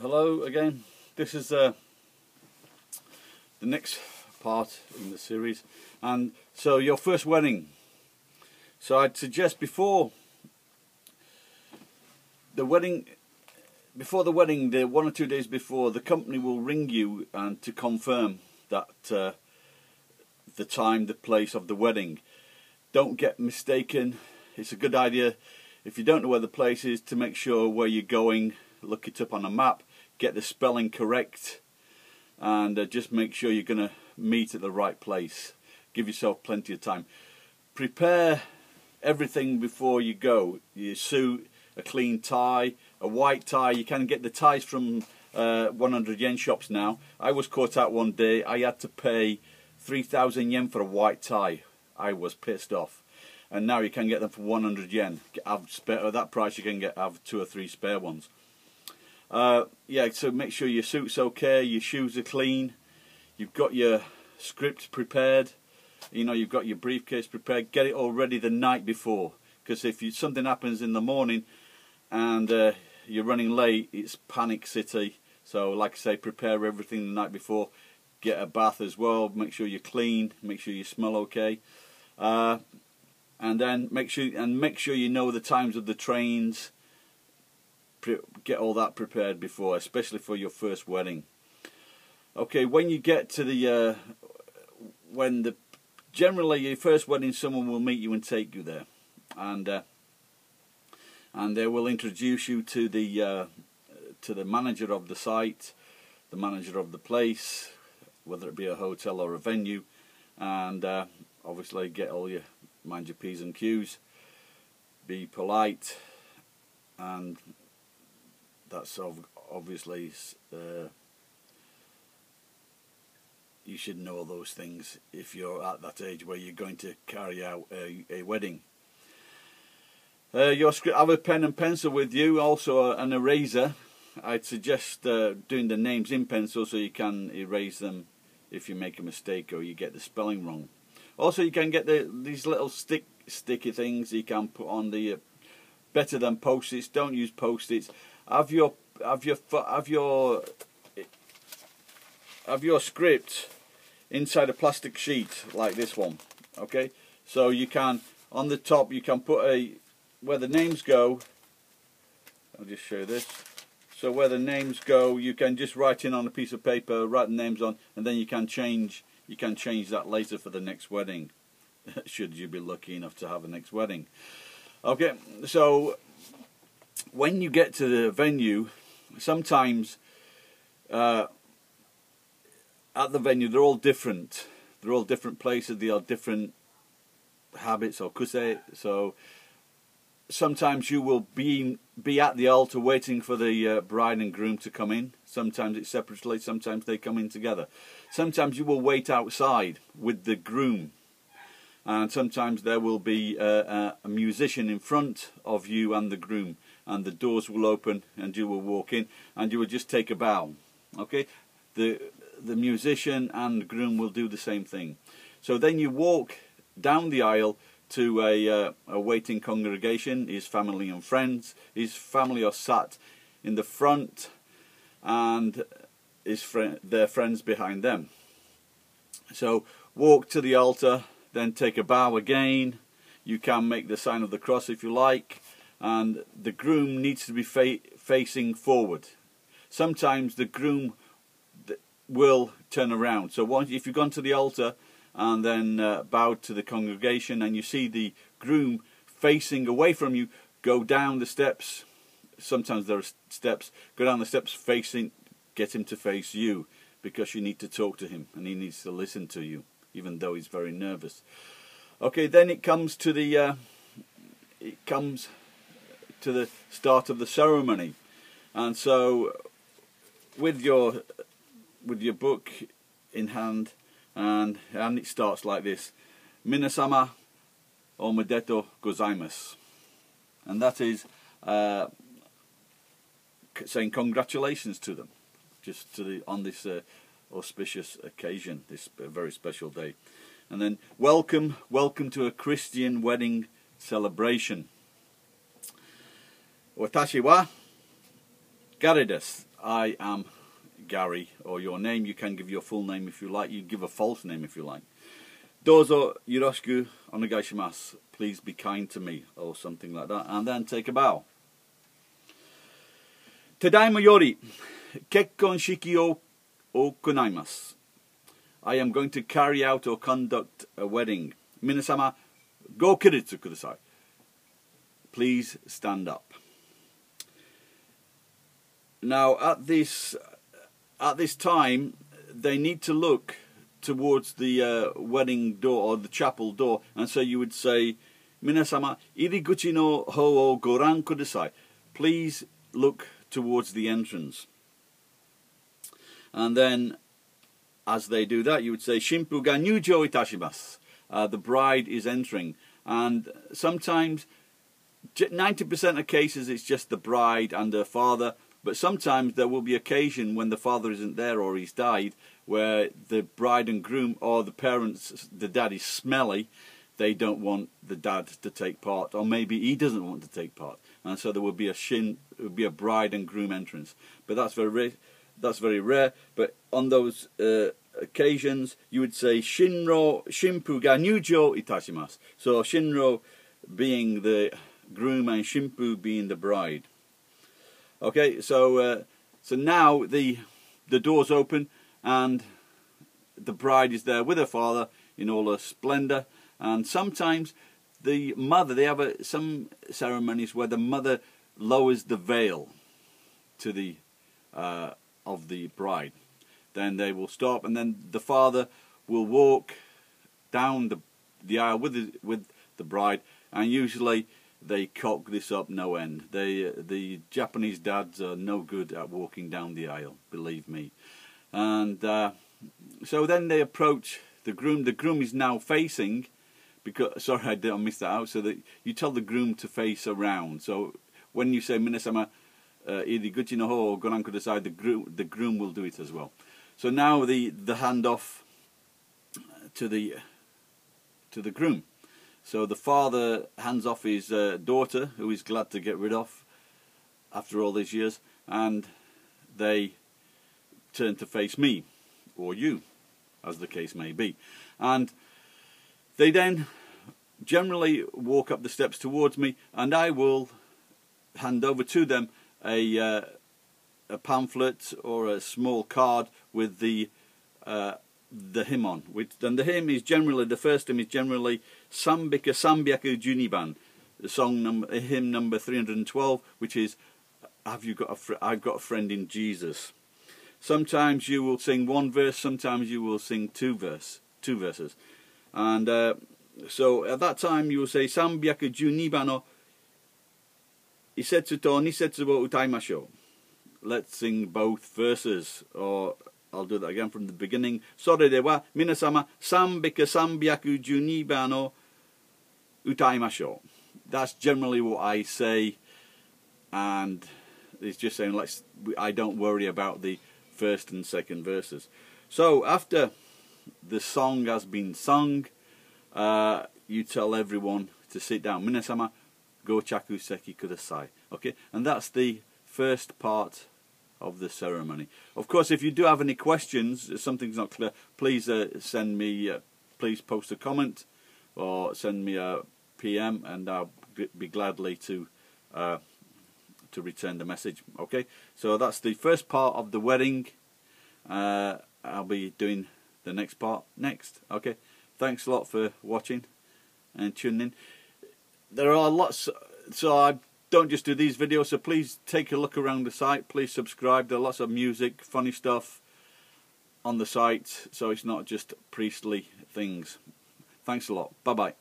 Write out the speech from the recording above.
Hello again. This is the next part in the series, and so your first wedding. So I'd suggest before the wedding, the 1 or 2 days before, the company will ring you and to confirm that the time, the place of the wedding. Don't get mistaken. It's a good idea, if you don't know where the place is, to make sure where you're going, look it up on a map, get the spelling correct, and just make sure you're going to meet at the right place. Give yourself plenty of time. Prepare everything before you go. Your suit, a clean tie, a white tie. You can get the ties from 100 yen shops now. I was caught out one day. I had to pay 3,000 yen for a white tie. I was pissed off. And now you can get them for 100 yen. At that price you can have 2 or 3 spare ones. Yeah, so make sure your suit's okay, your shoes are clean, you've got your script prepared, you've got your briefcase prepared. Get it all ready the night before, because if something happens in the morning and you're running late, it's panic city. So like I say, prepare everything the night before. Get a bath as well, make sure you're clean, make sure you smell okay, and then make sure you know the times of the trains. Get all that prepared before, especially for your first wedding. Okay, when you get to the generally your first wedding, someone will meet you and take you there, and they will introduce you to the manager of the site, the manager of the place, whether it be a hotel or a venue, and obviously mind your P's and Q's, be polite, and that's obviously you should know all those things if you're at that age where you're going to carry out a wedding. Have a pen and pencil with you, also an eraser. I'd suggest doing the names in pencil so you can erase them if you make a mistake or you get the spelling wrong. Also, you can get these little sticky things you can put on the better than post-its. Don't use post-its. Have your script inside a plastic sheet like this one. Okay, so you can, on the top you can put where the names go. I'll just show you this. So where the names go, you can just write in on a piece of paper, write the names on, and then you can change that later for the next wedding, should you be lucky enough to have a next wedding. Okay, so when you get to the venue, sometimes at the venue they're all different. They're all different places. They are different habits or kuse. So sometimes you will be at the altar waiting for the bride and groom to come in. Sometimes it's separately. Sometimes they come in together. Sometimes you will wait outside with the groom. And sometimes there will be a musician in front of you and the groom, and the doors will open and you will walk in and you will just take a bow. Okay, the musician and the groom will do the same thing. So then you walk down the aisle to a waiting congregation. His family and friends. His family are sat in the front, and their friends behind them. So walk to the altar. Then take a bow again. You can make the sign of the cross if you like, and the groom needs to be facing forward. Sometimes the groom will turn around. So if you've gone to the altar and then bowed to the congregation and you see the groom facing away from you, go down the steps. Sometimes there are steps. Go down the steps facing, get him to face you, because you need to talk to him and he needs to listen to you, even though he's very nervous. Okay, then it comes to the start of the ceremony, and so with your book in hand, and it starts like this: Minasama omedetou gozaimasu, and that is saying congratulations to them, just on this auspicious occasion, this very special day. And then welcome to a Christian wedding celebration. Watashi wa Garry desu. I am Gary, or your name. You can give your full name if you like. You give a false name if you like. Dozo yoroshiku onegaishimasu. Please be kind to me, or something like that, and then take a bow. Tadaima yori kekkon-shiki o okunaimasu. I am going to carry out or conduct a wedding. Minasama, go kiritsu kudasai. Please stand up. Now, at this time, they need to look towards the wedding door or the chapel door, and so you would say, "Minasama, iriguchi no hou o goran kudasai." Please look towards the entrance. And then, as they do that, you would say, "Shimpu ga nyūjō itashimasu." The bride is entering, and sometimes, 90% of cases, it's just the bride and her father. But sometimes there will be occasion when the father isn't there or he's died, where the bride and groom or the parents, the dad is smelly, they don't want the dad to take part, or maybe he doesn't want to take part, and so there will be a bride and groom entrance. But that's very rare. But on those occasions, you would say shimpu ga nyūjō itashimasu. So shinro being the groom and shimpu being the bride. Okay, so now the doors open and the bride is there with her father in all her splendour. And sometimes the mother, they have some ceremonies where the mother lowers the veil to the of the bride. Then they will stop, and then the father will walk down the aisle with the bride, and usually they cock this up no end. The Japanese dads are no good at walking down the aisle, believe me. And so then they approach the groom. The groom is now facing, because, sorry, I missed that out, so that you tell the groom to face around. So when you say "Minasama, iriguchi no hou o goran kudasai," the groom will do it as well. So now the handoff to the groom. So the father hands off his daughter, who he's glad to get rid of after all these years, and they turn to face me, or you, as the case may be. And they then generally walk up the steps towards me, and I will hand over to them a pamphlet or a small card with the hymn on. And the hymn is generally, the first hymn is generally Sambika Sambyaku Juniban, the hymn number 312, which is I've got a friend in Jesus. Sometimes you will sing one verse, sometimes you will sing two verses. And so at that time you will say Sambyaku Juniban no isetsu to nisetsu wo utaimashou. Let's sing both verses, or I'll do that again from the beginning. Sore de wa minasama sambika sambyaku juniban no utaimashou. That's generally what I say, and it's just saying I don't worry about the first and second verses. So after the song has been sung, you tell everyone to sit down. Minasama go chaku seki kudasai. Okay, and that's the first part of the ceremony. Of course, if you do have any questions, if something's not clear, please send me, please post a comment or send me a PM, and I'll be gladly to return the message. Okay, so that's the first part of the wedding. I'll be doing the next part next. Okay, thanks a lot for watching and tuning in. There are lots, so I don't just do these videos, so please take a look around the site. Please subscribe. There are lots of music, funny stuff on the site, so it's not just priestly things. Thanks a lot. Bye bye.